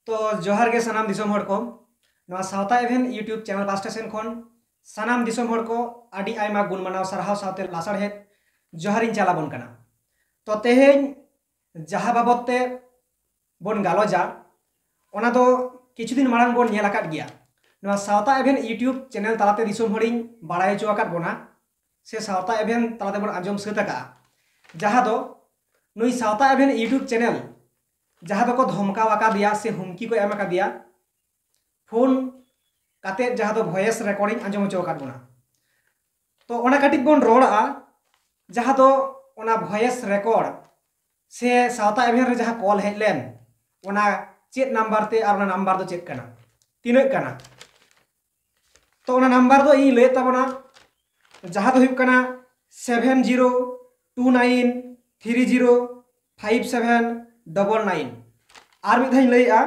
तो जोहार गे सनाम दिसोम हड़ को Nawa Sawta event YouTube channel पास्टा सेन खन सनाम दिसोम हड़ को आदि आयमा गुण मानाव सारहाव सावते लासाड़हेद जोहारिन चालाबन कना। तो तेहेñ जहाँ बाबदते बन गालोजा ओना दो किछु दिन मांग बन नेल आकाद गिया। नवा Sawta event YouTube channel तालाते Disom हड़िñ बाड़ाय हचो आकाद बोना से सावता इवेंट तालाते बन आंजम सात आका जहाँ दो नुई सावता इवेंट यूट्यूब चैनल जहाँ दो को धमकाव आका दिया से हुमकी को एम आका दिया फोन काते जहाँ दो वॉइस रिकॉर्डिंग आंजम हचो आकाद बोना। तो ओना काटिक बन रोड़ा जहाँ दो ओना वॉइस रिकॉर्ड से सावता इवेंट रे जहाँ कॉल हेज लेन ओना चेक नंबर ते और ओना नंबर दो चेक कना तीनों कना। तो ओना नंबर दो इ लय ताबोना जहाँ दो हुई कना 7029305799 और मिद धाइन लयआ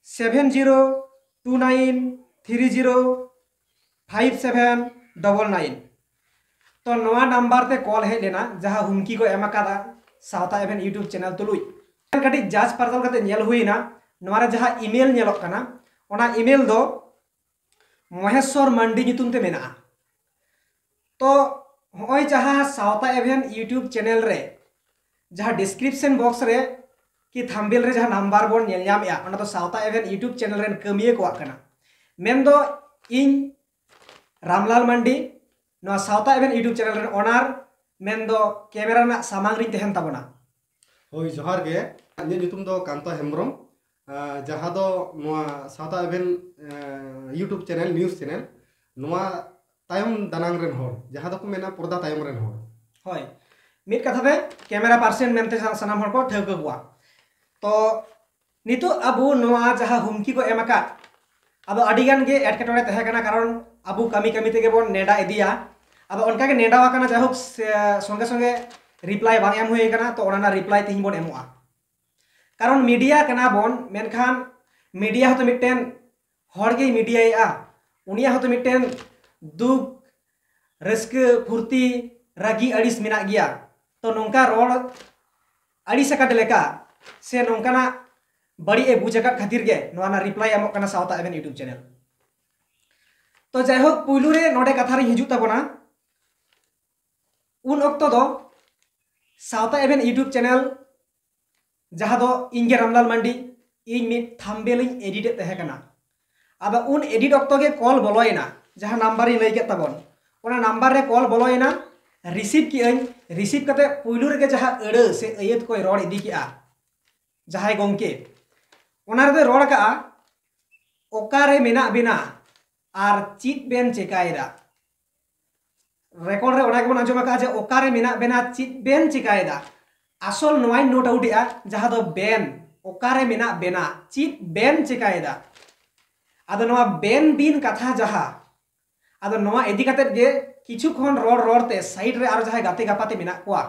7029305799। तो नवा नंबर ते कॉल हेज लेना जहाँ हुमकी को एम आकादा सावता इवेंट यूट्यूब चैनल तुलुई कटी जांच पड़ताल करते नेल हुईना नवारे जहाँ ईमेल नेलोक कना ओना ईमेल दो महेश्वर मंडी नितुम ते मेना। तो होय जहाँ सावता इवेंट यूट्यूब चैनल रे जहाँ डिस्क्रिप्शन बॉक्स रे कि थंबनेल रे जहाँ नंबर बोन नेल ᱧᱟᱢᱮᱜᱼᱟ ओना तो सावता इवेंट यूट्यूब चैनल रेन कमिये को आकना मेन दो इन Ramlal Mandi Nawa Sawta event YouTube channel रेन ओनर मेन दो कैमरा ना सामांग रिन तहन ताबोना। होय जोहार गे इᱧ ᱧᱩᱛᱩᱢ ᱫᱚ कांता हेम्ब्रम जहाँ दो Nawa Sawta event YouTube channel news channel नवा तायम दानांग रेन होर जहाँ दो को मेना पर्दा तायम रेन होर होय मिड कथा बे कैमरा पर्सन मेनते सनाम हर को ठेक गुआ। तो नितो अबु नवा जहाँ हुमकी को एमका अब अडिगान गे एटकेटोड़े तहे कना कारण अबु कमी कमी तेगे बोन नेडा इदिया अब उनका के नेडा वाकना जाहुक संगे संगे रिप्लाई बांग एम हुई कना तो ओना रिप्लाई तिहिं बोन एमोआ कारण मीडिया कना बोन मेनखान मीडिया हतो मिटेन हर गे मीडिया या उनिया हतो मिटेन दुख रस्क फुर्ती रागी अड़िस मेना गिया। तो नोंका रोड अड़िस अकाद लेका से नोंकाना बड़ी ए बुझ अकाद खातिर गे नोना रिप्लाई एमोक कना सावता इवेंट यूट्यूब चैनल। तो जायहोक पुइलु रे नोडे कथा रे हिजुत ताबोना उन ऑक्टो दो सावता इवेंट यूट्यूब चैनल जहाँ दो इंगे रामलाल मंडी इन मिड थंबनेल एडिट तहे कना अब उन एडिट ऑक्टो के कॉल बोलोइना जहाँ नंबर इन लई के ताबोन ओना नंबर रे कॉल बोलोइना रिसीव की रिसीव करते पुइलु रे जहाँ अड़ से अयत कोई रोड इदी किया जहाँ गोंके ओना रे रोड का ओकारे मेना बिना आर चित बेन चेकायदा रेकॉर्ड रे ओना के बन आंजम का जे ओकारे मेना बेना चित बेन चेकायदा आसल नोवाई नोट आउट या जहाँ दो बेन ओकारे मेना बेना चित बेन चेकायदा आदो नवा बेन बिन कथा जहाँ आदो नवा इदी कते जे किछु खन रोड रोडते साइड रे आरो जहाँ गाते गापाते मेना कोआ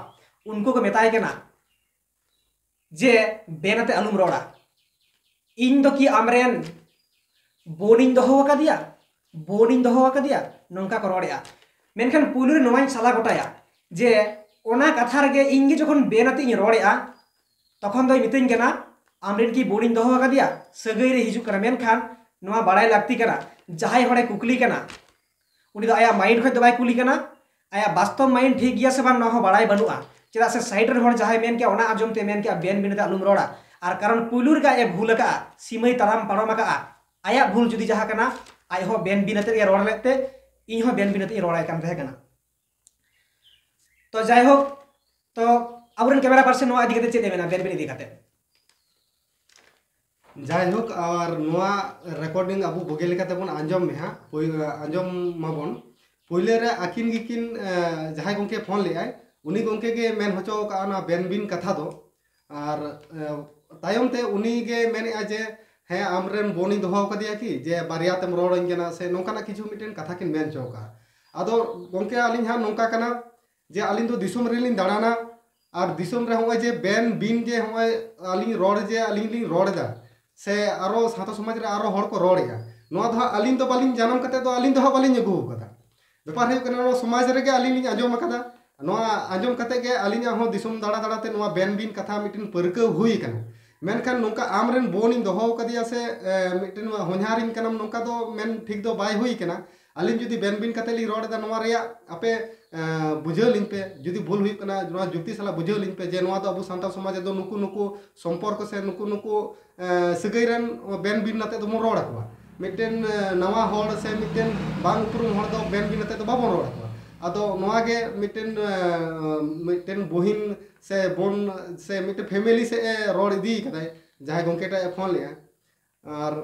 उनको को मेताय केना जे बेनते अलुम रोड़ा इन दो की आमरेन बोनिन दोहो आकादिया बोनिन दोहो आकादिया नोंका को रोड़या मेनखान पुलु रे नोवाई साला गोटाया जे ओना कथा रे इंगे जखन बेनते इन रोड़या तखन दो मितैन केना आमरेन की बोनिन दोहो आकादिया सगै रे हिजु करा मेनखान नोवा बाड़ाय लागती कना जहाय हड़े कुकली कना उनी दो आया माइंड खज दो बाय कुली कना आया वास्तव माइंड ठीक गया से बान नहो बाड़ाय बनुआ चेदा से साइड रे हड़ जहाय मेन के ओना आजम ते मेन के बेन बिनते अलुम रोड़ा और कारण पुलुर का ए भूल का सीमई ताराम पारम का आया भूल जुदी जहाँ कना आय हो बेन बिनते के रोड़ लेते इन हो बेन बिनते रोड़ाय कान रहे कना। तो जाय हो तो अबरन कैमरा पर्सन नोआ इदी कते चेदे मेना बेन बिन इदी कते जायहोक और नवा रिकॉर्डिंग अबु बगे लेकाते बन आंजम में हा आंजम माबन पहिले रे आकिन गिकिन जहाय गोंके फोन लेआय उनी गोंके के मेन होचो का ना बेन बिन कथा दो और तायम ते उनी के मेन आ जे हे आमरेन बोनी दोहो कदिया की जे बारिया तेम रोड़न केना से नोंकाना किछु मिटेन कथा किन मेन चौका आदो गोंके आलिन हा नोंका कना जे आलिन दो दिसोम रेलिन दाड़ाना और दिसोम रे होय जे बेन बिन जे होय आलिन रोड जे आलिन लिन रोड़दा से आरो सातो समाज रे आरो हड़ को रोड़या नोआ दो आलिन तो बालिन जानम कते तो आलिन दो बालिन अगु कदा बेपार है कना समाज रे के आलिन लिन आजम कदा नोआ आजम कते के आलिन हो दिसोम दाड़ा दाड़ा ते नोआ बेन बिन कथा मिटिन परके हुई कना मेनखान नोंका आमरेन बोनिंग दोहो कदिया से मिटन होनहारिन कनम नोंका दो मेन ठीक दो बाय हुई कना अलिन जुदी बेन बिन कते ली रोड दा नोवा रेया आपे बुझाव लिन पे जुदी भूल हुई कना नोवा जुक्ति साला बुझाव लिन पे जे नोवा दो अबु सांताल समाज दो नुकु नुकु संपर्क से नुकु नुकु सगैरन बेन बिन नते दो मो रोड अकवा मिटन नवा होड़ से मिटन बांग उपरुम होड़ दो बेन बिन नते दो बाबो रोड अकवा अदो नोवा गे मिटन बोहिन से बोन से मिटन फैमिली से रोड इदी कदाय जहां गोंकेटा फोन लिया और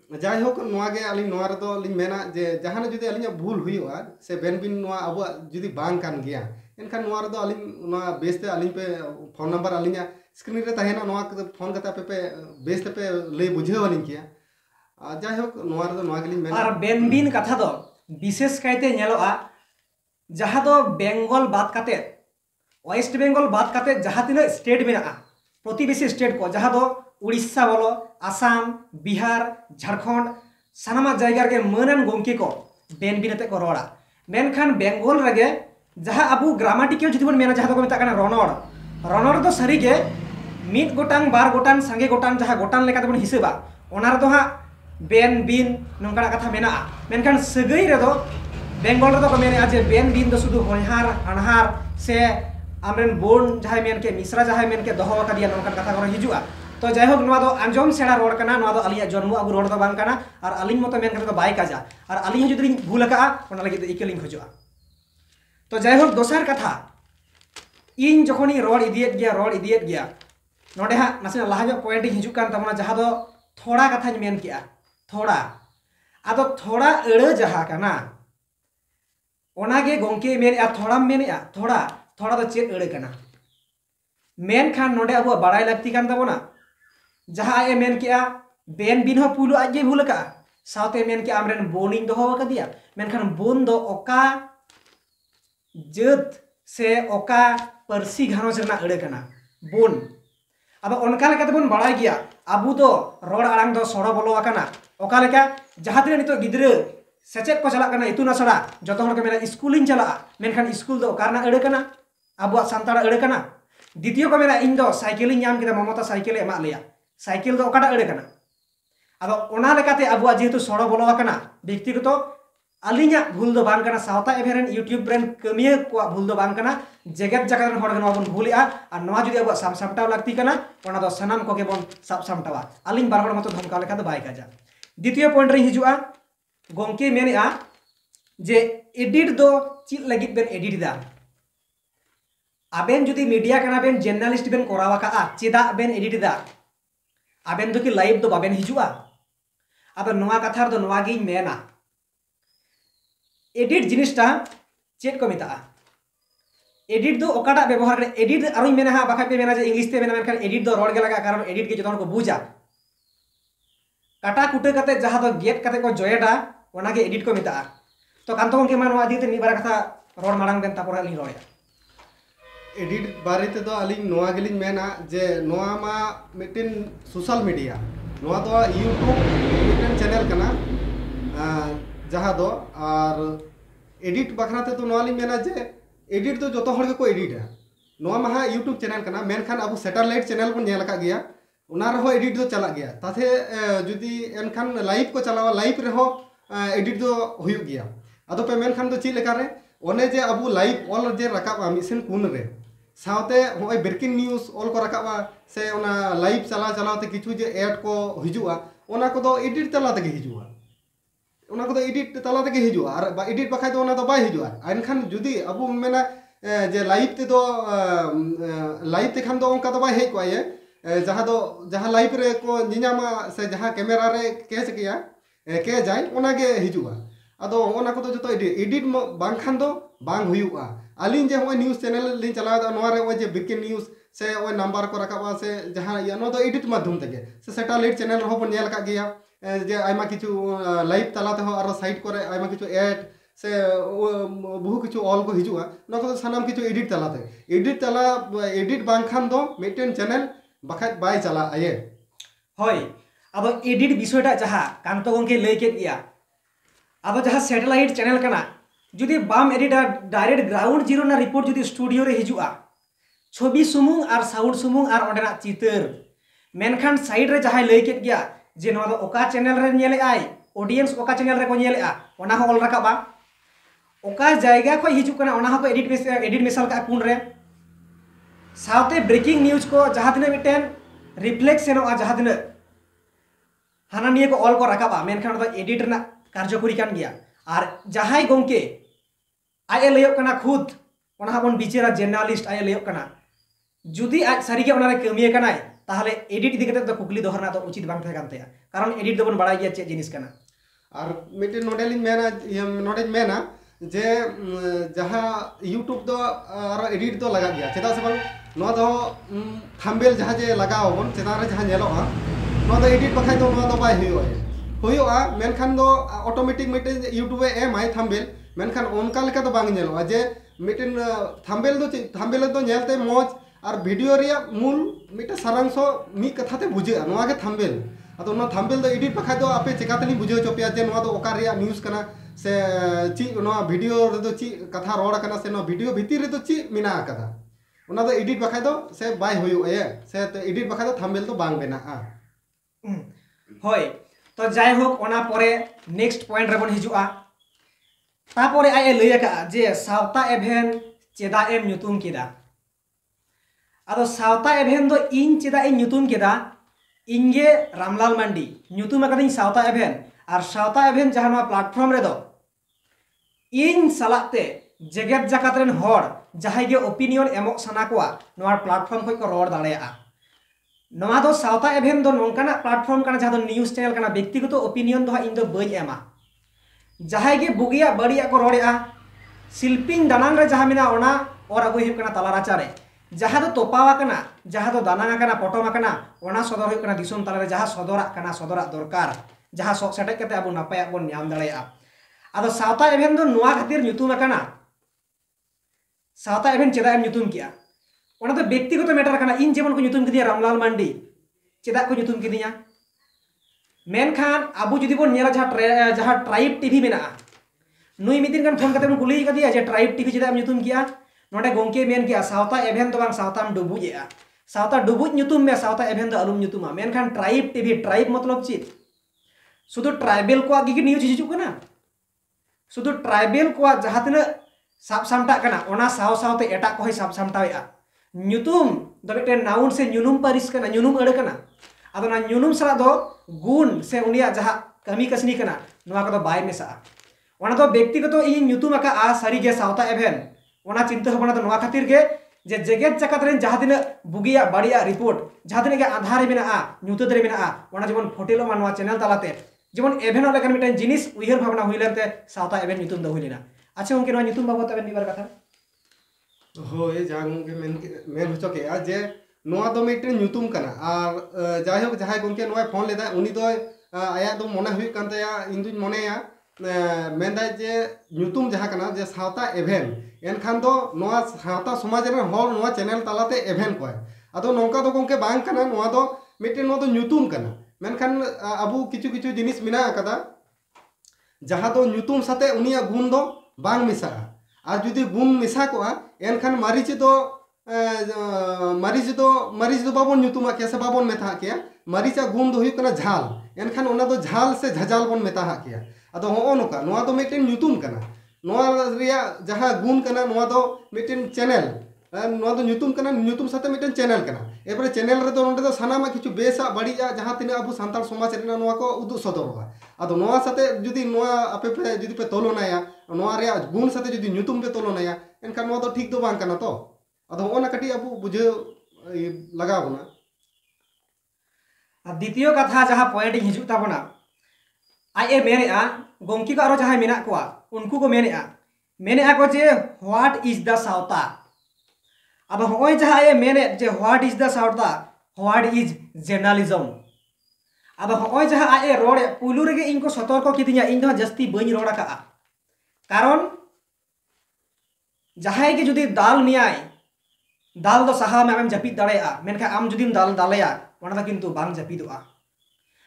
जाय होक नोवा गे अलिन नोवा रे दो लिन मेना जे जहां जुदी अलिन भूल हुईवा से बेन बिन नोवा अब जुदी बांग कान गया एनखान नोवा रे दो अलिन नोवा बेस ते अलिन पे फोन नंबर अलिन स्क्रीन रे तहेना नोवा फोन कता पे बेस ते पे ले बुझाव अलिन किया जाय होक नोवा रे दो नोवा गेलिन मेना और बेन बिन कथा दो विशेष कायते नेलोआ जहां दो बेंगल बात काते वेस्ट बेंगल बात काते जहां तिना स्टेट मेना प्रतिवेशी स्टेट को जहां दो उड़ीसा बोलो आसाम बिहार झारखंड सानामा जायगा के मनन गोंके को बेन बिनते को रोड़ा मेनखान बेंगल रगे जहां अबु ग्रामाटिकल जुदी बन मेना जहां दो को मेता कना रनड़ रनड़ दो सरी के मिट गोटांग बार गोटांग संगे गोटांग जहां गोटांग लेका बन हिसेबा ओना रे दो हा बेन बिन नंका कथा मेना मेनखान सगई रे दो बेंगल रे दो को मेने जे बेन बिन दो सुदु होनहार अनहार से आमरेन बोन जहां मेन के मिश्रा जहां मेन के दोहो कदिया नंका कथा को हिजुआ तो जायहोक नोवा दो आंजम सेड़ा रोड कना नोवा दो अलिया जन्म अगु रोड दो बांग कना और अलिन मतो मेन कते दो बाय काजा और अलिन जुदी भूल का ओना लगे तो इकेलिंग खोजुआ तो जायहोक दोसर कथा इन जखोनी रोड इदियत गया नोडे हा नासे लाहा जो पॉइंट हिजु कान तमना जहां दो थोड़ा कथा मेन किया थोड़ा आदो थोड़ा अड़ जहा कना ओनागे गोंके मेन आ थोड़ा मेन आ थोड़ा थोड़ा दो चेत अड़ कना मेन खान नोडे अबु बाड़ाय लगती कान तबोना जहां आए मेन किया बेन बिन हो पुलु आजे भूल का साउते मेन के आमरेन बोनिंग दोहो का दिया मेनखान बोन दो ओका जत से ओका परसी घानोज रना अड़े कना बोन अब ओनका लेका तबन बाड़ाय गया अबु दो रोड आड़ांग दो सोड़ो बोलो आकना ओका लेका जहां तिना नितो गिद्रे सेचेत को चला कना इतुन असड़ा जतो हर के मेना स्कूलिंग चला मेनखान स्कूल दो ओकारना अड़े कना अबु सांताड़ अड़े कना द्वितीय को मेना इन दो साइकिलिंग नाम किदा ममता साइकिल एमा लेया साइकिल दो ओकाटा अड़े कना अब ओना लेकाते अबुआ जेहेतु सोड़ो बोलो आकना व्यक्तिगत अलिया भूल दो बांग कना सावता एभेरन यूट्यूब ब्रेन कमिया को भूल दो बांग कना जगत जगत रन हर बन भूलिया और नवा जुदी अबुआ साम सामटाव लगती कना ओना दो सनाम को के बन साब सामटावा अलिन बार हर मतो धमका लेका दो बाय काजा द्वितीय पॉइंट रे हिजुआ गोंके मेनेआ जे एडिट दो चित लगित बेन एडिट दा आबेन जुदी मीडिया कना बेन जर्नलिस्ट बेन कोरावा का चेदा बेन एडिट दा आबेन दो कि लाइव दो बाबेन हिजुआ अब नोआ कथा दो नोआ गी मेना एडिट जिनिसटा चेक को मिता एडिट दो ओकाटा व्यवहार रे एडिट आरो मेना हा बाखा पे मेना जे इंग्लिश ते मेना मेनखान एडिट दो रोड गे लगा कारण एडिट के जतन को बुझा काटा कुटे कते जहां दो गेट कते को जॉयडा ओना गे एडिट को मिता तो कांतो के मान नोआ दिते निबार कथा रोड मारंग बेन तापर अली रोया एडिट बारे ते दो अलिंग नोआ गेलिंग मेना जे नोआ मा मिटिन सोशल मीडिया नोआ दो यूट्यूब मिटिन चैनल कना जहां दो और एडिट बखरा ते तो नोआ लिंग मेना जे एडिट तो जतो हर के को एडिट है नोआ मा यूट्यूब चैनल कना मेनखान अब सैटेलाइट चैनल बन नेल का गया उना रहो एडिट दो चला गया ताथे जुदी एनखान लाइव को चलावा लाइव रहो एडिट दो हुयु गया अदो पे मेनखान दो ची लेका रे ओने जे अब लाइव ऑल जे रकाबा मिसन कुन रे सावते होय ब्रेकिंग न्यूज़ ऑल को रकाबा से ओना लाइव चला चलाते किछु जे ऐड को हिजुआ ओना को दो एडिट तला तके हिजुआ ओना को दो एडिट तला तके हिजुआ और एडिट बखाय दो ओना दो बाय हिजुआ एनखान जुदी अब मेना जे लाइव ते दो लाइव ते खान दो ओनका दो बाय हे को ये जहां लाइव रे को निनामा से जहां कैमरा रे कैच किया के जाय ओना गे हिजुआ अदो ओना को दो जतो एडिट बांग खान दो बांग हुयुआ अलिन जे होय न्यूज़ चैनल लिन चला दा नोआ रे होय जे ब्रेकिंग न्यूज़ से होय नंबर को रकाबा से जहां या नो दो एडिट माध्यम तके से सैटेलाइट चैनल रहो बन नेल का गया जे आयमा किछु लाइव तलाते हो और साइट करे आयमा किछु ऐड से बहु किछु ऑल को हिजुआ नो को सनाम किछु एडिट तला एडिट बांग खान दो मिटेन चैनल बखाय बाय चला आये होय अब एडिट विषयटा जहां कांतो गंके लय के गया अब जहां सैटेलाइट चैनल कना जुदी बाम एडिटर डायरेक्ट ग्राउंड जीरो ना रिपोर्ट जुदी स्टूडियो रे हिजुआ छवि सुमुंग और साउंड सुमुंग और ओंडेना चितर मेनखान साइड रे जहां लई केट गया जे नवा दो ओका चैनल रे नेले आय ऑडियंस ओका चैनल रे को नेले ओना हो ऑल रकाबा ओका जायगा खो हिजु कना ओना हो एडिट मेसल का कुन रे साउते ब्रेकिंग न्यूज को जहां तिने मिटेन रिफ्लेक्स सेनो आ जहां तिने हाना निये को ऑल को रकाबा मेनखान दो एडिट ना कार्यकरी कान गया और जहां गोंके आय लयक कना खुद ओना बन बिचेरा जर्नलिस्ट आय लयक कना जुदी आज सारीगे ओना रे कमिये कनाय ताहले एडिट इदी कते तो कुकली दोहरना तो उचित बांग थाय कानते कारण एडिट दबन बड़ाय गया चे जिनिस कना और मिटे नोडेलिन मेना नोडेज मेना जे जहां यूट्यूब दो और एडिट दो लगा गया चेदा से बांग नो दो थंबनेल जहां जे लगाओ बन चेदा रे जहां नेलोआ नो दो एडिट बखाय दो नो दो बाय हुयोआ मेनखान दो ऑटोमेटिक मिटे यूट्यूब ए माय थंबनेल मेनखान ओनका लेका तो बांग नेलोआ जे मिटे थंबनेल दो नेलते मौज और वीडियो रे मूल मिटे सारांशो मी कथाते बुझे नोआ के थंबनेल अतो नो थंबनेल दो एडिट बखाय दो आपे चेकातनी बुझे चोपिया जे नोआ दो ओका रे न्यूज़ कना से ची नोआ वीडियो रे दो ची कथा रोड कना से नो वीडियो भीतर रे दो ची मिना कदा ओना दो एडिट बखाय दो से बाय हुयो ए से तो एडिट बखाय दो थंबनेल तो बांग बेना होय तो जाय होक ओना परे नेक्स्ट पॉइंट रे बन हिजुआ तापरे आय लय का जे सावता एभेन चेदा एम न्यूतुम केदा आदो सावता एभेन दो इन चेदा इन न्यूतुम केदा इंगे रामलाल मांडी न्यूतुम अकदिन सावता एभेन और सावता एभेन जहां प्लेटफॉर्म रे दो इन सलाते जगत जाकत रेन हर जहां गे ओपिनियन एमक सना कोआ नोआ प्लेटफॉर्म खय को रोड दाड़ेया नोआ दो सावता एभेन दो नोंकाना प्लेटफॉर्म काना जहां दो न्यूज़ चैनल काना व्यक्तिगत ओपिनियन दो इन दो बई एमा जहां गे बुगिया बड़िया को रोड़ेया शिल्पिंग दानांग रे जहां मिना ओना और अगु हिप कना तला राचा रे जहां दो तोपावा कना जहां दो दानांग कना पटोमा कना ओना सदर हिप कना दिसुम तला रे जहां सदरा कना सदरा दरकार जहां सो सेटेक कते अबु नापाय बन न्याम दाड़ेया आदो सावता एभेन दो नोआ खातिर न्यूतुम कना सावता एभेन चेदा एम न्यूतुम किया ओना दो व्यक्तिगत मैटर कना इन जेमन को न्यूतुम किदिया रामलाल मांडी चेदा को न्यूतुम किदिया मेनखान अबु जुदी बन नेला जहां ट्राइब टीवी मेना नुई मिदिन गन फोन कते बन कुली कदिया जे ट्राइब टीवी चेदा एम न्यूतुम किया नोडे गोंके मेन किया सावता एभेन तो बांग सावताम डुबुजेआ सावता डुबुज न्यूतुम में सावता एभेन तो अलुम न्यूतुमा मेनखान ट्राइब टीवी ट्राइब मतलब चित शुधु ट्राइबल को गी न्यूज हिजु कना शुधु ट्राइबल को जहां तिना साब सामटा कना ओना साव सावते एटा को साब सामटावेआ न्यूतुम दो मिटे नाउन से न्यूनुम पारिस कना न्यूनुम अड़ कना आदो ना न्यूनुम सरा दो गुण से उनिया जहां कमी कसनी कना नोआ को दो बाय मेसा ओना दो व्यक्तिगत इ न्यूतुम का आ सारी गे सावता एभेन ओना चिंता होबना दो नोआ खातिर गे जे जगत जकत रेन जहां दिन बुगिया बाड़िया रिपोर्ट जहां दिन के आधार मेना न्यूतुद रे मेना ओना जेमन फोटेलो मा नोआ चैनल तालाते जेमन एभेन लेकन मिटन जिनिस उइहर भावना हुइलते सावता एभेन न्यूतुम दो हुइलेना अच्छा उनके नोआ न्यूतुम बाबत एभेन निबार कथा होय जागुं के मेन होचो के आ जे नोआ दो मिटन न्यूतुम कना और जायहोक जहां गोंके नोआ फोन लेदा उनी दो आया दो मने हुइ कानतया इंदुज मनेया मेनदा जे न्यूतुम जहां कना जे सावता एभेन एनखान दो नोआ सावता समाज रे हर नोआ चैनल तालाते एभेन को आदो नोंका दो गोंके बांग कना नोआ दो मिटन नोआ दो न्यूतुम कना मेनखान अबु किछु किछु जिनिस मिना कदा जहां दो न्यूतुम साथे उनिया गुण दो बांग मिसा और जुदी गुण मिसा को एनखान मारिच दो बाबन न्यूतुमा के से बाबन मेथा के मारिचा गुण दो हुई कना झाल एनखान ओना दो झाल से झजाल बन मेता के अदो हो नोका नोआ दो मिटन न्यूतुम कना नोआ रिया जहां गुण कना नोआ दो मिटन चैनल नोआ दो न्यूतुम कना न्यूतुम साथे मिटन चैनल कना एबारे चैनल रे दो नोंडे दो सानामा किछु बेसा बड़िया जहां तिना अबु सांताल समाज रेना नोआ को उदु सदरवा अदो नोआ साथे जुदी नोआ आपे पे जुदी पे तोलोनाया नोआ रे गुण साथे जुदी न्यूतुम पे तोलोनाया एनखान नोआ दो ठीक दो बांग कना तो अदो ओना कटी अबु बुझे लगावना द्वितीय कथा जहां पॉइंट हिजु ताबना आए मेनेआ गोंकी को आरो जहां मेना कोआ उनको को मेनेआ को जे व्हाट इज द सावता अब होय जहां आए मेने जे what is the Sawta what is journalism अब होय जहां आए रोड पुलु रेगे इनको सतर्क किदिया इन दो जस्ती बई रोड का कारण जहां के जुदी दाल नियाय दाल दो सहा में आम जपित दाड़ेया मेनखा आम जुदीम दाल दालेया ओना दा किंतु बांग जपिदोआ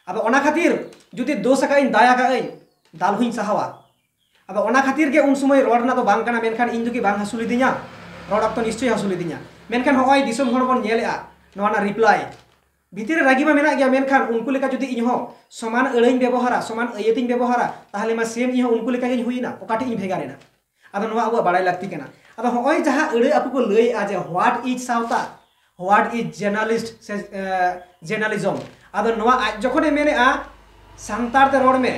अब ओना खातिर जुदी दोष का इन दाया का दाल हुई सहावा अब ओना खातिर के उन समय रोड ना तो बांग कना मेनखान इन दुकी बांग हसुली दिया रोड अब तो निश्चय हसुली दिया मेनखान होय दिसम हर बन नेलेआ नोना रिप्लाई भितर रागी मा मेना गया मेनखान उनको लेका जुदी इन हो समान अड़ाई व्यवहारा समान अयतिन व्यवहारा ताहले मा सेम इन हो उनको लेका गिन हुईना ओकाटी इन भेगारेना आदो नवा अब बाड़ाई लागती केना आदो होय जहां अड़े आपको को लई आ जे what is Sawta what is journalist से जर्नलिज्म आदो नवा आज जखने मेने आ सांतार ते रोड में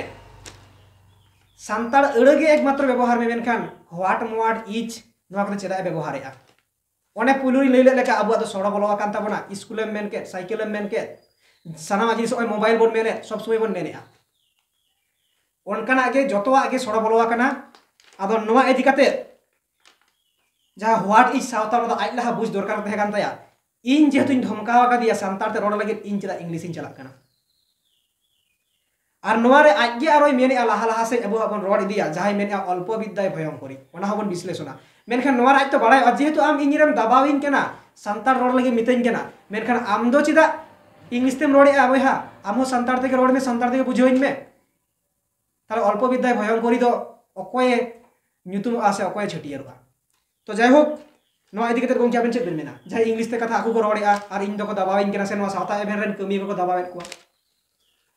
सांतार अड़े गे एकमात्र व्यवहार में मेनखान व्हाट मोवाट इज नवा को चेदा व्यवहारेआ ओने पुलुरी लैले लेका अब तो सड़ा बोलवा कान ताबना स्कूल में मेन के साइकिल में मेन के सानामा जिनिस ओय मोबाइल बोन मेने सब समय बोन मेनेआ ओनकाना गे जतवा गे सड़ा बोलवा काना आदो नवा इदि काते जहां व्हाट इज सावता नो आज लहा बुझ दरकार तहे कान ताया इन जेतुन धमकावा का दिया सांतार ते रोड लगे इन चला इंग्लिश इन चला काना और नवा रे आज गे आरोय मेने लाहा लाहा से अब अपन रोड इदिया जहां मेने अल्प विद्याय भयंकरी ओना हबन विश्लेषणा मेनखान नवा आज तो बड़ाय जेहेतु आम इनिरम दबाविन केना सांतार रोड लगे मितइन केना मेनखान आम दो चिदा इंग्लिश तेम रोडे आ बयहा आम हो सांतार तेगे रोड में सांतार तेगे बुझोइन में ताले अल्प विद्याय भयंकरी दो अकोय ᱧᱩᱛᱩᱢ आसे अकोय छटियरवा तो जाय होक नवा इदि कते गोंके आबेन चेद बेन मेना जहां इंग्लिश ते कथा आकु को रोडेआ और इन दको दबाविन केना से नवा सावता एभेन रेन कमी को दबावेत को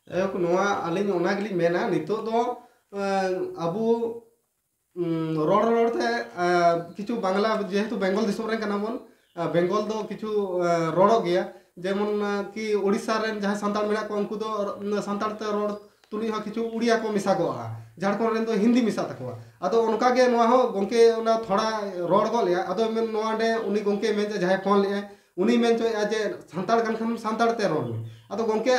एक नवा अलिन ओना गली मेना नितो दो अबु रोड रोडते किछु बांग्ला जेहेतु बेंगल दिसम रे कना बोन बेंगल दो किछु रोडो गया जेमन कि ओडिसा रेन जहां संताल मेना को उनको दो संताल ते रोड तुनी हो किछु उड़िया को मिसा को झारखंड रेन दो हिंदी मिसा तको अदो उनका गे नवा हो गोंके ओना थोड़ा रोड को लिया अदो मेन नवा डे उनी गोंके मेन जहां फोन ले उनी मेन चो जे संताल गन खन संताल ते रोड में अदो गोंके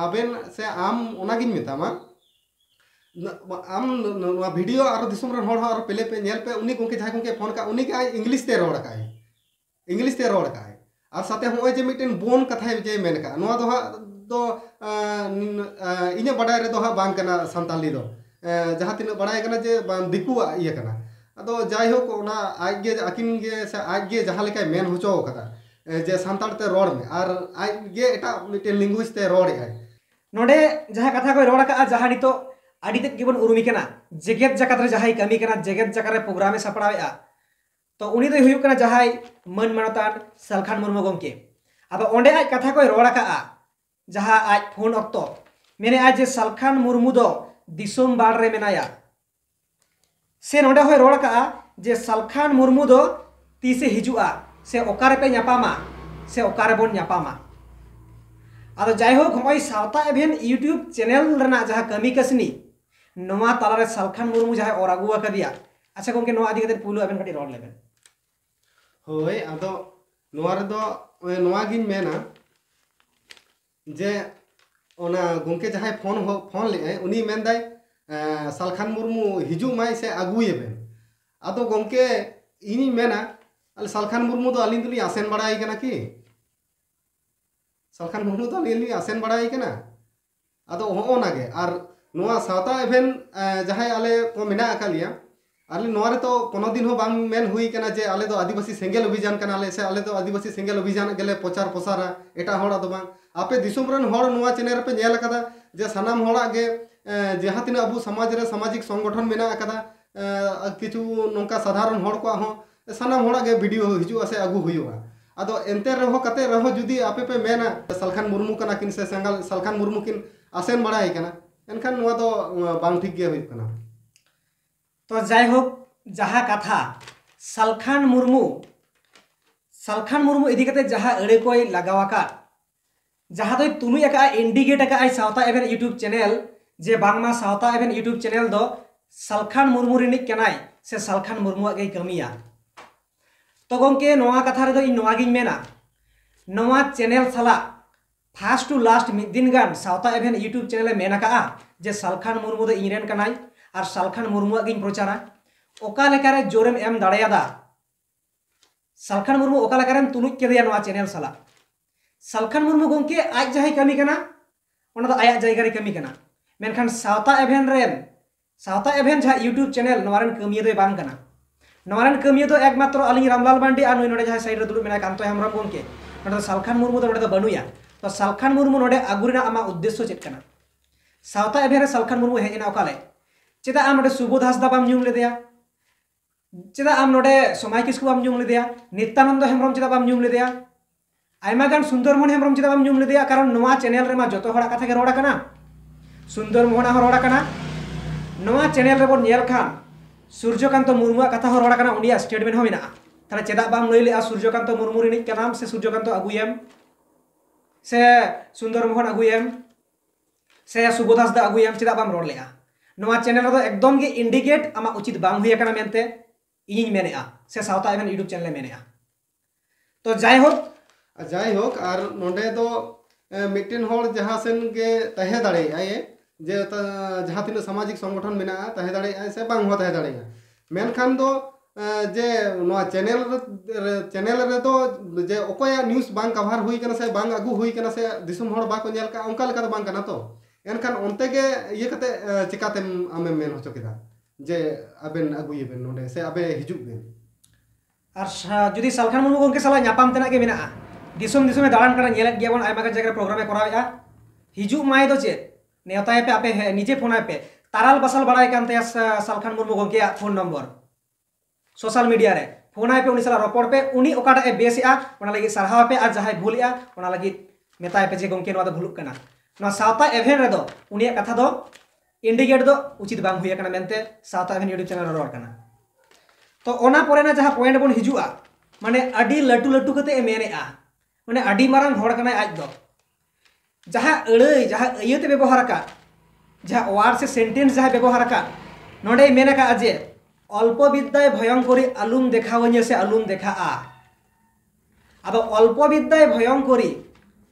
आबेन से आम ओना गिन मितामा आम वीडियो और दिसम रन होड़ और पहले पे नेल पे उनी गोंके जहां गोंके फोन का उनी के इंग्लिश ते रोड का इंग्लिश ते रोड का और साथे होय जे मिटेन बोन कथा जे मेन का नवा दो इने बडाय रे दो हा बांग कना संताली दो जहां तीन बडाय कना जे दिकुआ इया कना अदो जाय हो को ना आज गे अकिन गे से आज गे जहां लेका मेन होचो कदा जे संताल ते रोड में और आज गे एटा मिटेन लैंग्वेज ते रोड है नोडे जहां कथा को रोड का जहां नितो आड़ी तक गिबन उरुमी केना जेगेत जकात रे जहां कमी केना जेगेत जकात रे प्रोग्राम में सपड़ावेआ तो उनी दो हुयु केना जहां मन मनतान सलखान मुर्मू गोंके अब ओंडे आज कथा को रोड का जहां आज फोन अक्तो मेने आज जे सलखान मुर्मू दो दिसोम बाड़ रे मेनाया से नोडे होय रोड का जे सलखान मुर्मू दो तीसे हिजुआ से ओकारे पे न्यापामा से ओकारे बोन न्यापामा आदो जाय हो होय सावता एभेन यूट्यूब चैनल रना जहां कमी कसनी नवा तालारे सलखान मुर्मू जहां और अगुआ का दिया अच्छा गोंके नवा आदि कते पुलु एभेन कटी रोड लेबेन होय आदो नवा रे दो नवा गिन मेना जे ओना गोंके जहां फोन ले उनी मेन दाय सलखान मुर्मू हिजु माय से अगुएबेन आदो गोंके इनी मेना अल सलखान मुर्मू दो अलिन दुली आसेन बड़ाई केना कि सलखान मुर्मू तो अलिन आसेन बड़ाई केना आदो हो ना गे और नवा सावता एभेन जहां आले को मेना अकालिया आले नवा रे तो कोनो दिन हो बांग मेन हुई केना जे आले दो आदिवासी सेंगेल अभियान केना आले से आले दो आदिवासी सेंगेल अभियान गेले प्रचार प्रसारा एटा होड़ा दो बांग आपे दिसुम रन होड़ नवा चैनल पे नेल कदा जे सनाम होड़ा गे जहां तिना अबु समाज रे सामाजिक संगठन मेना कदा किछु नोंका साधारण होड़ को हो सनाम होड़ा गे वीडियो हिजु से अगु हुयुआ अदो एंते रहो कते रहो जुदी आपे पे मेना सलखान मुर्मू कना किन से संगल सलखान मुर्मू किन आसेन बड़ाई कना एनखान नवा दो बांग ठीक गे हुई कना तो जाय हो जहां कथा सलखान मुर्मू इदि कते जहां अड़े कोई लगावाका जहां तो तुलुय का इंडिकेट का आई सावता एभेन यूट्यूब चैनल जे बांगमा सावता एभेन यूट्यूब चैनल दो सलखान मुर्मू रिनिक केनाय से सलखान मुर्मू गे कमिया तो गोंके नवा कथा रे दो इन नवा गिन मेना नवा चैनल साला फास्ट टू लास्ट मिद दिन गान सावता एभेन यूट्यूब चैनल मेना का जे सलखान मुर्मू दो इनरेन कनाय और सलखान मुर्मू गिन प्रचारा ओका लेकारे जोरेम एम दाड़ेयादा सलखान मुर्मू ओका लेकारेम तुलुज केदिया नवा चैनल साला सलखान मुर्मू गोंके आज जहां कमी कना ओना दो आया जायगा रे कमी कना मेनखान सावता एभेन जहां यूट्यूब चैनल नवारन कमिया दो बांग कना नवारन कमिया दो एकमात्र अलिंग रामलाल बांडी आ नोय नोडे जहां साइड रे दुडु मेना कांतो हेमरम गोंके नोडे सलखान मुर्मू दो नोडे दो बनुया तो सलखान मुर्मू नोडे आगुरेना आमा उद्देश्य चेत कना सावता एभेन रे सलखान मुर्मू हेजना ओकाले चेदा आम नोडे सुबोध हासदा बाम ᱧᱩᱢ लेदेया चेदा आम नोडे समाय किस्कु बाम ᱧᱩᱢ लेदेया नित्यानंद हेमरम चेदा बाम ᱧᱩᱢ लेदेया आयमागान सुंदरमोहन हेम्ब्रम चेदा बाम ᱧᱩᱢ ᱞᱮᱫᱮᱭᱟ ᱠᱟᱨᱚᱱ ᱱᱚᱣᱟ ᱪᱮᱱᱮᱞ ᱨᱮᱢᱟ ᱡᱚᱛᱚ ᱦᱚᱲᱟᱜ ᱠᱟᱛᱷᱟ ᱜᱮ ᱨᱚᱲ ᱟᱠᱟᱱᱟ सुंदरमोहन ᱦᱚᱸ ᱨᱚᱲ ᱟᱠᱟᱱᱟ ᱱᱚᱣᱟ ᱪᱮᱱᱮᱞ ᱨᱮᱵᱚᱱ ᱧᱮᱞ ᱠᱷᱟᱱ सूर्यकांत मुर्मुआ कथा हो रहा कना उनिया स्टेटमेंट हो मेना ताले चेदा बाम लई लेआ सूर्यकांत मुर्मू रिनिज कनाम से सूर्यकांत अगुयम से सुंदरमोहन अगुयम से सुबोधास दा अगुयम चेदा बाम रोड लेआ नोआ चैनल रो एकदम गे इंडिकेट आमा उचित बाम हुई कना मेनते इनिज मेनेआ से साउथा इवन यूट्यूब चैनल मेनेआ तो जाय होक और नोंडे दो मिट्टेन होड़ जहां सेन गे तहे दाड़े आए जे जहां तीन सामाजिक संगठन मेना तहे दाड़े से बांग हो तहे दाड़े मेनखान दो जे नोआ चैनल रे तो जे ओकोया न्यूज़ बांग कवर हुई कना से बांग अगु हुई कना से दिसुम होड़ बाको नेल का ओंका लेका बांग कना तो एनखान ओनते गे ये कते चिकाते आमे मेन हो चकिदा जे अबेन अगुये बेन नोंडे से अबे हिजुब बेन और जुदी सालखान मुर्मू गोंके साला ᱧᱟᱯᱟᱢ ᱛᱮᱱᱟᱜ गे मेना दिसुम दिसुमे दालान करा नेलत गियाबन आयमा का जगह प्रोग्राम करावेआ हिजुब माय दो चे नेताय पे आपे निजे फोन पे ताराल बसाल बड़ाय कानते सालखान मुर्मू गोंके फोन नंबर सोशल मीडिया रे फोन पे उनी साला रपड़ पे उनी ओकाटा ए बेसिया ओना लगी सरहाव पे आ जहाय भूलिया ओना लगी मेताय पे जे गोंके नोआ दो भुलुक कना नोआ सावता एवेन रे दो उनी कथा दो इंडिकेट दो उचित बांग हुई कना मेनते सावता एवेन यूट्यूब चैनल रोड कना तो ओना पोरेना जहां पॉइंट बन हिजुआ माने अडी लटू लटू कते ए मेनेआ माने अडी मारांग होड़ कना आज दो जहां अड़ई जहां अयते व्यवहार का जहां वार्ड से सेंटेंस जहां व्यवहार का नोडे मेने का अजे अल्प विद्याय भयंकरी आलुम देखावnye से आलुम देखा आदो अल्प विद्याय भयंकरी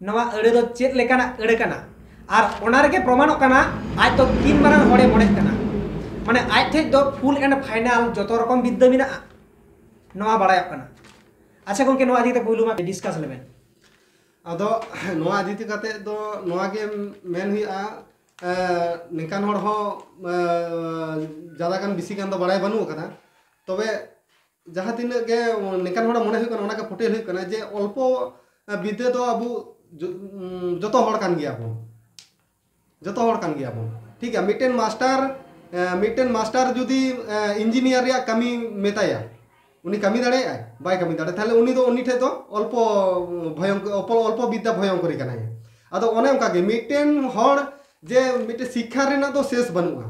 नवा अड़े दो चेत लेकाना अड़े कना आर ओना रेगे प्रमाण कना आज तो तीन मारांग होड़े मोड़े कना माने आज थे दो फुल एंड फाइनल जतो रकम विद्या मिना नवा बड़ाय कना अच्छा गोंके नवा आदि ते पुलु मा डिस्कस लेबेन अदो नोआ आदिति कते दो नोआ के मेन हुआ निकान होड़ हो ज़्यादा कान बिसी कान दो बड़ाई बनू कना तबे जहां तीन के निकान होड़ मने हुई कना ओना के फुटेल हुई कना जे अल्प विद्या दो अबु जतो होड़ कान गिया बन जतो होड़ कान गिया बन ठीक है मिटेन मास्टर जुदी इंजीनियर रिया कमी मेताया उनी कमी दाड़े बाय कमी दाड़े थाले उनी दो उनी ठे तो अल्प अल्प विद्या भयंकरी कना आदो ओने उनका गे मिटेन होड़ जे मिटे शिक्षा रेना तो शेष बनुआ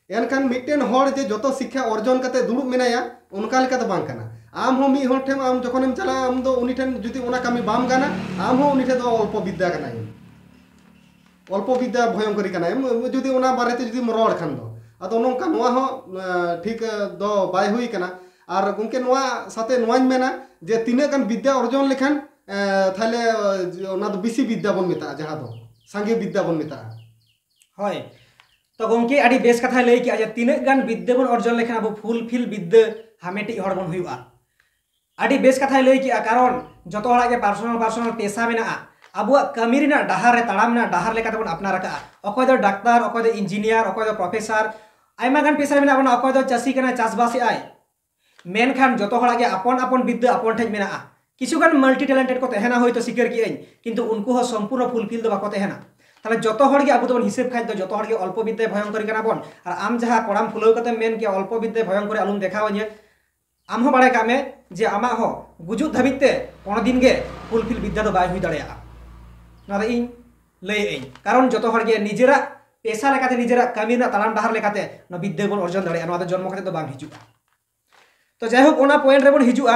एनखान मिटेन होड़ जे जतो शिक्षा अर्जन कते दुड़ुब मेनाया उनका लेका तो बांग कना आम हो मी होड़ ठेम आम जखोनेम चला आम दो उनी ठेन जुदी ओना कमी बाम गाना आम हो उनी ठे तो अल्प विद्या कना अल्प विद्या भयंकरी कना जुदी ओना बारेते जुदी रोड़ खान दो आदो नोंका नोआ हो ठीक दो बाय हुई कना और गोंके नोआ साथे नोआñ मेना जे तिने कान विद्या अर्जन लेखान थाले ओना दो बिसी विद्या बन मेता जहां दो सांगे विद्या बन मेता होय तो गोंके आडी बेस कथा लई कि आज तिने गान विद्या बन अर्जन लेखान अब फुलफिल विद्या हामेटी हड़ बन हुआ आडी बेस कथा लई कि कारण जतो हड़ा के पर्सनल पेशा मेना अबुआ कमी रिना डाहार रे ताड़ाम ना डाहार लेका तबन अपनार का अकय दो डाक्टर अकय दो इंजीनियर अकय दो प्रोफेसर आयमा गान पेशा मेना बना अकय दो चासी कना चासबास आय मेनखान जतो हड़ा के अपन अपन विद्या अपन ठेज मेना किछुगान मल्टी टैलेंटेड को तहेना होय तो सिकर की किंतु उनको हो संपूर्ण फुलफिल दो बाको तहेना ताले जतो हड़ के आबु दोन हिसाब खाइ दो जतो हड़ के अल्प विद्या भयंकरी कना बन और आम जहां कोड़ाम फुलाव कते मेन के अल्प विद्या भयंकरी आलुम देखावanye आम हो बाड़े कामे जे आमा हो गुजुत धाबिते कोनो दिन गे फुलफिल विद्या दो बाय हुई दाड़ेया ना इन लय एई कारण जतो हड़ के निजेरा पेशा लेकाते निजेरा कमी ना तालाम डाहार लेकाते न विद्या बन अर्जन दाड़ेया ना जन्म कते दो बांग हिजुआ तो जाय होक ओना पॉइंट रे बन हिजुआ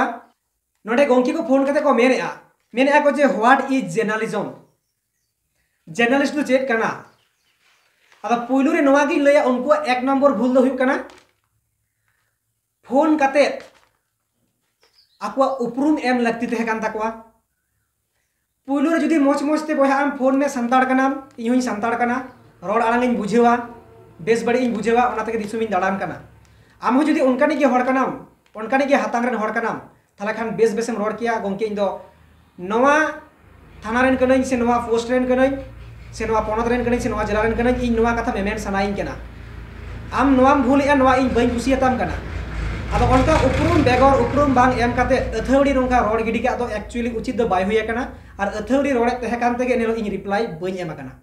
नोडे गोंकी को फोन कते को मेनेआ को जे व्हाट इज जर्नलिज्म जर्नलिस्ट तो चेक कना अब पुइलु रे नोआ गी लया उनको एक नंबर भूल दो हुई कना फोन कते आकुआ उपरुम एम लगती तहे कान ताकुआ पुइलु रे जुदी मोच मोचते बहा आम फोन में संताड़ कना इहुई संताड़ कना रोड आड़ांग इन बुझेवा बेस बड़ी इन बुझेवा ओना तके दिसुमिन दाड़ाम कना आम हो जुदी उनकानी के हड़ कनाम उनकानी के हातांग रेन हड़ कनाम थाले खान बेस बेसम रोड किया गोंके इन दो नोआ थाना रेन कनाई से नोआ पोस्ट रेन कनाई से नोआ पोनत रेन कनाई से नोआ जिला रेन कनाई इन नोआ कथा मेमेन सनाइन कना आम नोआम भूलिया नोआ इन बई कुसियाताम कना अब उनका उपरुम बेगर उपरुम बांग एम काते अथौड़ी नोंका रोड गिडी के तो एक्चुअली उचित दो बाय हुई कना और अथौड़ी रोडे तहे कान तेगे नेलो इन रिप्लाई बई एम कना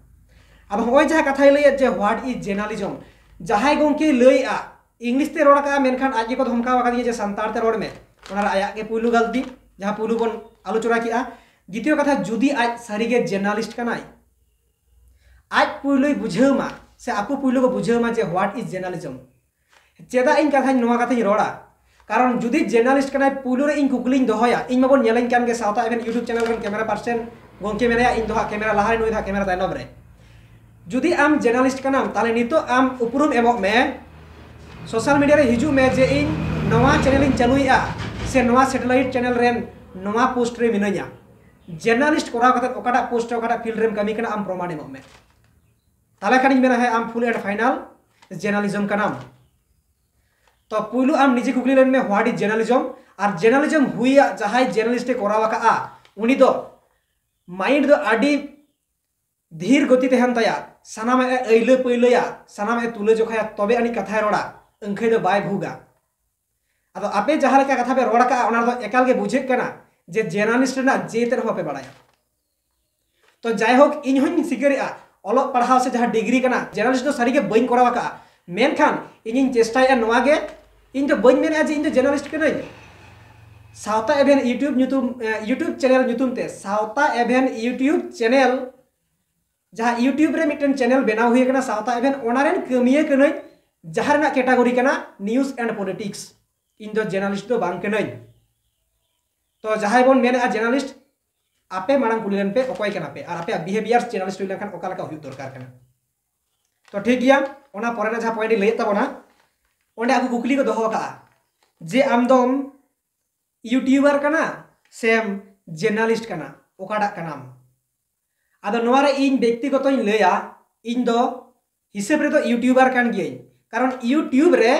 अब होय जहा कथाय लय जे व्हाट इज जर्नलिज्म जहाय गोंके लयआ इंग्लिश ते रोड का मेनखान आज को धमका वका दिए जे संतार ते रोड में ओना आया के पुलु गलती जहां पुलु बन आलोचना किया द्वितीय कथा जुदी आज सारीगे जर्नलिस्ट कनाय आज पुइलोय बुझावमा से आपको पुइलो को बुझावमा जे व्हाट इज जर्नलिज्म चेदा इन कथा नोआ कथा रोड़ा कारण जुदी जर्नलिस्ट कनाय पुइलो रे इन कुकलिंग दोहया इन माबन नेलाइन कान गे सावता एबेन यूट्यूब चैनल रन कैमरा पर्सन गोंके मेनया इन दोहा कैमरा लाहारे नुई दा कैमरा तायनम रे जुदी आम जर्नलिस्ट कनाम ताले नितो आम उपरुम एमक में सोशल मीडिया रे हिजू में जे इन नवा चैनल इन चालुइया से नवा सैटेलाइट चैनल रेन नवा पोस्ट रे मिनया जर्नलिस्ट कोराव कते ओकाटा पोस्ट ओकाटा फील्ड रेम कमी कना आम प्रमाण एमक में ताले खानी मेना है आम फुल एंड फाइनल जर्नलिज्म कनाम तो पुइलु आम निजे कुकली लेन में व्हाट इज जर्नलिज्म और जर्नलिज्म हुइया जहाय जर्नलिस्ट कोराव का उनी दो माइंड दो आडी धीर गति तहन ताया सानाम ऐले पैलया सानाम तुले जोखाया तबे आनी कथा रोड़ा अंखे दो बाय भूगा अदो आपे जहां लेका कथा पे रोड़ा का ओना दो एकाल के बुझे कना जे जर्नलिस्ट ना जेतर हो पे बड़ाया तो जाय होक इन होइन सिगरिया ओलो पढ़ाव से जहां डिग्री कना जर्नलिस्ट दो सारी के बइन कोरावा का मेन खान इन चेष्टाया नोआ गे इन दो बइन मेन आज इन दो जर्नलिस्ट कना सावता एभेन यूट्यूब चैनल नुतुम ते सावता एभेन यूट्यूब चैनल जहाँ यूट्यूब रे मिटन चैनल बनाव हुई कना सावता एभेन ओनारेन कमिये कनई जहां रेना कैटेगरी कना न्यूज एंड पॉलिटिक्स इन दो जर्नलिस्ट दो बांग कनई तो जहां बोन मेने जर्नलिस्ट आपे मांग कुलियन पे अकय कना पे और आपे बिहेवियर जर्नलिस्ट हुई लखन ओका लका हुई दरकार कना तो ठीक गया ओना परे ना जहां पॉइंट लय ताबोना ओंडे आगु कुकली को दोहो का जे आमदम यूट्यूबर कना सेम जर्नलिस्ट कना ओकाडा कनाम आदो नोवारे इन व्यक्तिगत लैया इन दो हिसाब रे तो यूट्यूबर कान गियई कारण यूट्यूब रे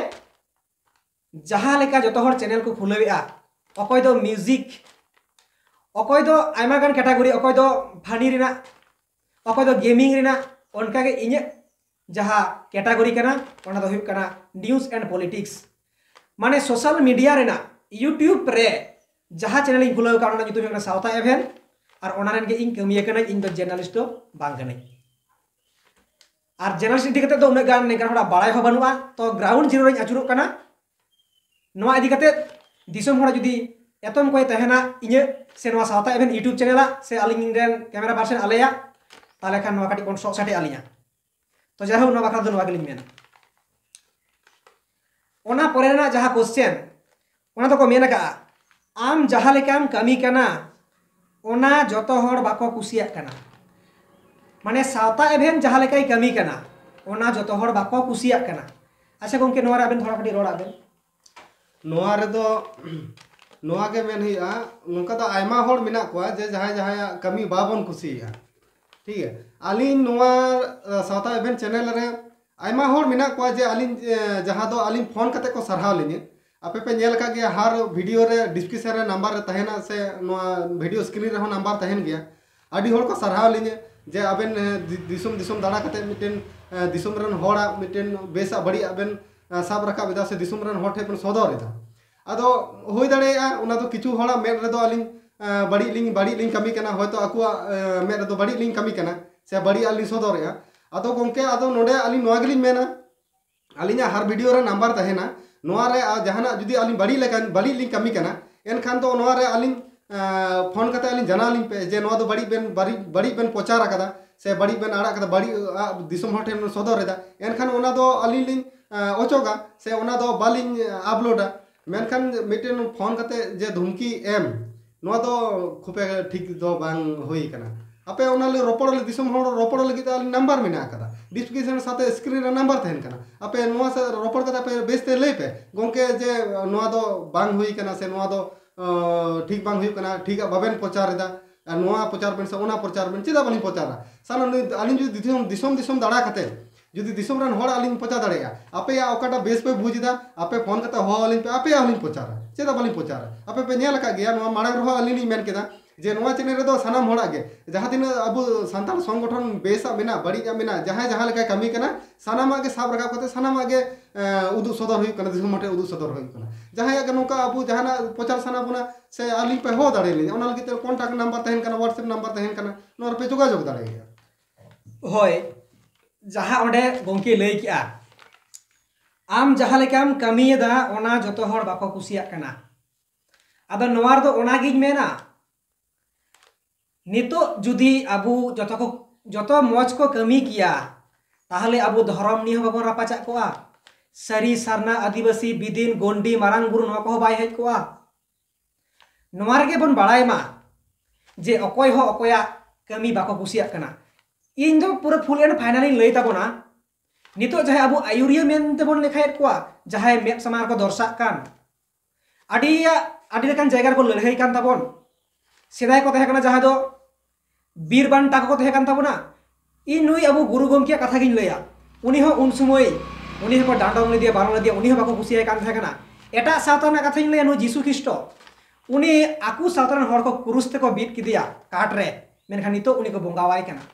जहां लेका जतो हर चैनल को खुलवेआ अकय दो म्यूजिक अकय दो आयमा गान कैटेगरी अकय दो फानी रेना अकय दो गेमिंग रेना उनका के इने जहां कैटेगरी कना ओना दो हुई कना न्यूज एंड पॉलिटिक्स माने सोशल मीडिया रेना यूट्यूब रे जहां चैनल इन खुलवे का ओना जुतु मेना सावता एभेन और ओनारेन के इन कमिया कना इन दो जर्नलिस्ट दो बांग कना और जर्नलिस्ट इदी कते दो उना गान ने गान बाड़ाय हो बनुआ तो ग्राउंड जीरो रे आचुरो कना नोआ इदी कते दिसम होड़ा जुदी एतम कोय तहना इने से नोआ सावता एभेन यूट्यूब चैनल से आलिंग रेन कैमरा पर्सन आलेया ताले खान नोआ काटी कोन सो साटे आलिया तो जाहो नोआ बाखरा दो नोआ गेलिन मेना ओना परेना जहां क्वेश्चन ओना तो को मेना का आम जहां लेकाम कमी कना ओना जतो हर बाको कुसिया कना माने सावता एभेन जहां लेकाय कमी कना ओना जतो हर बाको कुसिया कना अच्छा गोंके नोआ रे आबेन थोड़ा कटी रोड़ा आबेन नोआ रे दो नोआ के मेन हुआ नोका तो आयमा हर मिना कोआ जे जहां जहां कमी बाबन कुसिया ठीक है आलिन नोआ सावता एभेन चैनल रे आयमा हर मिना कोआ जे आलिन जहां दो आलिन फोन कते को सरहाव लिने आपे पे नेल का गया हर वीडियो रे डिस्क्रिप्शन रे नंबर रे तहेना से नोआ वीडियो स्क्रीन रे हो नंबर तहेन गया आडी हर को सरहाव लिने जे आबेन दिसुम दिसुम दाड़ा कते मिटेन दिसुम रन होड़ा मिटेन बेसा बड़ी आबेन साब रखा बेदा से दिसुम रन होठ हेपन सदर एदा आदो होय दाड़ेया ओना दो किछु होड़ा मेड रे दो आलिन बड़ी लिंग कमी कना होयतो अकुआ मेड रे दो बड़ी लिंग कमी कना से बड़ी आलिन सदरया आदो गोंके आदो नोडे आलिन नोआ गेलिन मेना आलिना हर वीडियो रे नंबर तहेना नोआ रे जहाना जुदी आलिन बड़ी लिंग कमी कना एनखान तो नोआ रे आलिन फोन कते आलिन जना आलिन पे जे नोआ दो बड़ी बेन प्रचार आकदा से बड़ी बेन आड़ा कदा बड़ी दिसुम हर ठेन सदर एदा एनखान ओना दो आलिन लिंग ओचोगा से ओना दो बालिन अपलोडा मेनखान मिटेन फोन कते जे धुमकी एम नोआ दो खुपे ठीक दो बांग होई कना आपे ओना ले रोपड़ ले दिसुम हर रोपड़ लगी तो आलिन नंबर मेना कदा डिस्क्रिप्शन साथे स्क्रीन रे नंबर तहन कना आपे नोआ से रोपड़ कदा पे बेसते ले पे गोंके जे नोआ दो बांग हुई कना से नोआ दो ठीक बांग हुई कना ठीक बाबेन प्रचार एदा नोआ प्रचार बेन से ओना प्रचार बेन चेदा बालिन प्रचारा सान आलिन जुदी दिसुम दाड़ा कते जुदी दिसुम रन होड़ आलिन प्रचार दाड़ेया आपे या ओकाटा बेस पे बुझदा आपे फोन कते हो आलिन पे आपे आलिन प्रचारा चेदा बालिन प्रचारा आपे पे नेल का गया नोआ माड़ांग रहो आलिन मेन केदा जे नोआ चैनल रे दो सानाम होड़ा गे जहां दिन अब संताल संगठन बेसा मेना बड़ीजा मेना जहां लेका कमी कना सानामा के साब रखा कते सानामा के उदु सदर हुई कना दिसुम मटे उदु सदर हुई कना जहां के नोका अब जहाना प्रचार साना बुना से आलिन पे हो दाड़े ले ओना लगी ते कांटेक्ट नंबर तहन कना व्हाट्सएप नंबर तहन कना नोर पे जोगाजोग दाड़े होय जहां ओंडे गोंके लay किया आम जहां लेकाम कमीदा ओना जतो हर बाको कुसिया कना आदो नोवार दो ओना गिज मेना नितो जुदी अबू जतो मौज को कमी किया ताहले अबू धर्म निह बाबन रापाचा कोआ सारी सारना आदिवासी बिदिन गोंडी मारांग बुरु नवा को बाय हेज कोआ नवा रेगे बन बाड़ाय मा जे अकोय हो अकोया कमी बाको कुसिया कना इन दो पूरा फुल एंड फाइनली लई ताबोना नितो जहां अबू आयुरिया मेन तेबन लेखायत कोआ जहां मेप समार को दर्शक कान आडी लेकान जायगा को लड़ाई कान ताबन सेदाय को तहेकना जहां दो बीर बांटा को तहेकन ताबोना इन नुई अबू गुरु गोमकिया कथा गिन लया उनी हो उन समय उनी को डांडोंग ले दिया बारंग ले दिया उनी हो बाको कुसिया कान तहेकना एटा सावताना कथा गिन लया नु जीसु ख्रिस्ट उनी आकु सावतान हर को क्रूस ते को बीट किदिया काट रे मेनखान नितो उनी को बोंगावाय काना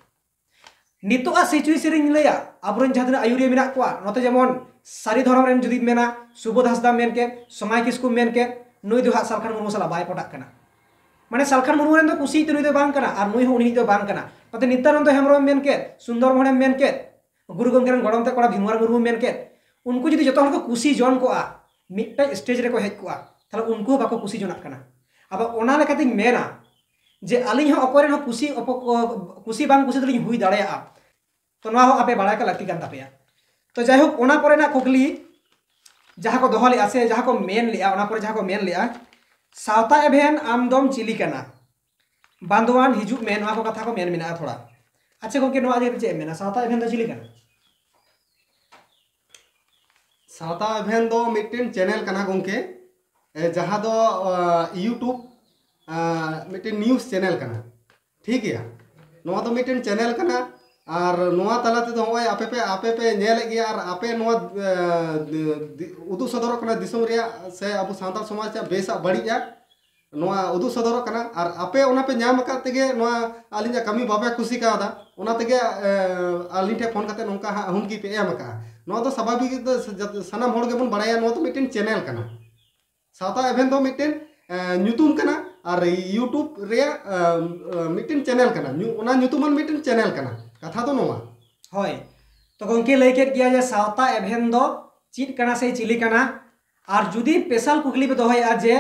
नितो आ सिचुएशन लया अबरन जहां आयुरिया मेना कोआ नते जेमन सारी धर्म रेन जुदी मेना सुबोध हसदा मेन के समाय किसकु मेन के नुई दो सालखान मुर्मू सला बाय पटाक काना माने सालखान मुर्मू रेन दो कुसी ते नुई दो बांग काना आर नुई हो उनी दो बांग काना नते नित्यानंद हेमरम मेन के सुंदर मोहन मेन के गुरु गोमकेन गड़म ते कोड़ा भीमवार मुर्मू मेन के उनको जुदी जतो हर को कुसी जन कोआ मिटटा स्टेज रे को हेज कोआ ताले उनको बाको कुसी जनाक काना अब ओना लेकाते मेना जे आलिन हो अकोरेन हो कुसी बांग कुसी दलिन हुई दाड़ेया तो नवा हो आपे बाड़ा का लगती कान तापेया तो जाय हो ओना परे ना कुकली जहां को दोहले आसे जहां को मेन लिया ओना परे जहां को मेन लिया सावता एभेन आमदम चिली कना बांदवान हिजुक में नवा को कथा को मेन मिना थोड़ा अच्छा गोके नवा जे चे मेना सावता एभेन दो चिली कना सावता एभेन दो मिटेन चैनल कना गोके जहां दो यूट्यूब मिटेन न्यूज़ चैनल कना ठीक है नवा दो मिटेन चैनल कना और नवा तलाते तो होय आपे पे नेल गया और आपे नवा उदु सदर कना दिसम रिया से अब सानताल समाज बेसा बढ़िया नवा उदु सदर कना और आपे ओना पे नाम का तेगे नवा आलिजा कमी बाबे खुशी कादा ओना तेगे आलिन ठे फोन करते नोंका हम की पे एम का नवा तो स्वाभाविक सनाम होड़ के बन बढ़ाया नवा तो मिटेन चैनल कना सावता एभेन दो मिटेन न्यूतुम कना और यूट्यूब रिया मिटेन चैनल कना ओना न्यूतुमन मिटेन चैनल कना कथा तो नवा होय तो गोंके लई केट गया जे सावता एभेन दो चीट कना से चिली कना और जुदी स्पेशल कुकली पे दोहया जे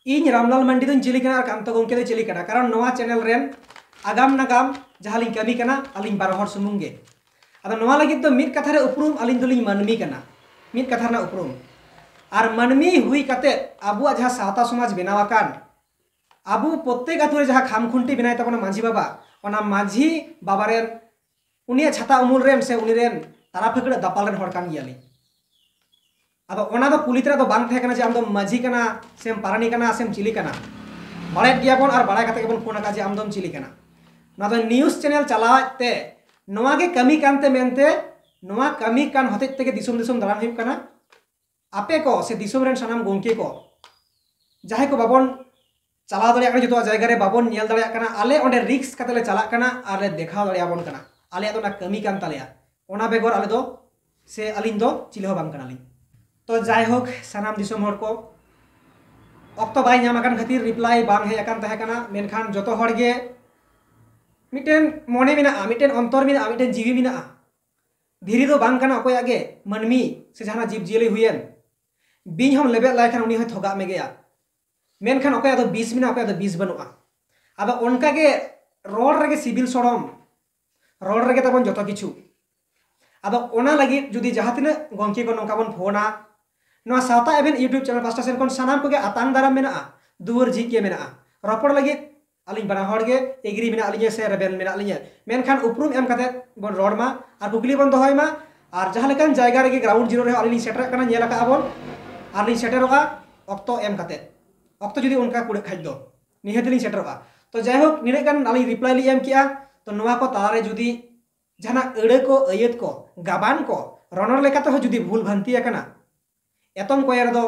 इन रामलाल मंडी दिन चिली कना और कांतो गोंके दे चिली कना कारण नवा चैनल रेन आगाम नागाम जहां लिंग कमी कना अलिंग बार हर सुमुंगे अदा नवा लगी तो मिट कथा रे उपरुम अलिंग दोलिंग मानमी कना मिट कथा ना उपरुम और मानमी हुई कते अबुआ जहां सावता समाज बेनावाकान अबु प्रत्येक आतु रे जहां खामखुंटी बिनाय तबना माझी बाबा ओना माझी बाबा रेन उनिया छाता उमुल रेन से उनी रेन तारा फकड़े दापाल रेन हर कान गियाली अब ओना दो पुलितरा दो बांग थे कना जे आम दो माझी कना सेम पारानी कना सेम चिली कना बाड़े गिया बन और बाड़ा कते बन फोन का जे आम दो चिली कना ना दो न्यूज़ चैनल चलाते नवा के कमी कानते मेनते नवा कमी कान होते तेगे दिसुम दिसुम दारान हुई कना आपे को से दिसुम रेन सनाम गोंके को जहां को बाबन चला दड़िया कना जतो जायगा रे बाबन नेल दड़िया कना आले ओंडे रिक्स कते ले चला कना आले देखा दड़िया बन कना आले तो ना कमी कान तालेया ओना बेगोर आले दो से अलिन दो चिले हो बांग कना लिन तो जाय होक सनाम दिसुम हर को अक्तो बाय नाम अकन खातिर रिप्लाई बांग हे अकन तहे कना मेनखान जतो हर गे मिटेन मोने मिना मिटेन अंतर मिना मिटेन जीवी मिना धीरी दो बांग कना अकोय आगे मनमी से जहाना जीव जियली हुयन बिन हम लेबे लायखान उनी होय थोगा में गया मेनखान अकोय दो 20 मिना अकोय दो 20 बनुआ अब उनका के रोड रगे सिविल सड़म रोड रगे तबन जतो किछु अब ओना लगी जुदी जहां तिना गोंकी को नोका बन फोना नो सावता एभेन यूट्यूब चैनल पास्टा सेन कोन सनाम को के आतांग दाराम मेना दुवर जी के मेना रपड़ लगी अलिंग बना हड़ गे एग्री मेना अलिंग से रेबेल मेना अलिंग मेनखान उपरुम एम कते बन रोड मा और कुकली बन दोहय मा और जहां लेकान जायगा रे ग्राउंड जीरो रे अलिंग सेटर कना नेला का बन अलिंग सेटरोगा अक्तो एम कते अक्तो जुदी उनका कुड़े खाइ दो निहतलिंग सेटरोगा तो जाय हो निने कान अलिंग रिप्लाई लि एम किया तो नवा को तारे जुदी जहाना अड़े को अयत को गाबान को रनर लेकाते हो जुदी भूल भ्रांति एकना एतम कोयर दो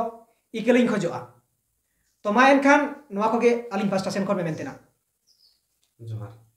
इकलिंग खजोआ तो मा एनखान नवा को गे अलिंग पास्टा सेन को मेनतेना जोहार।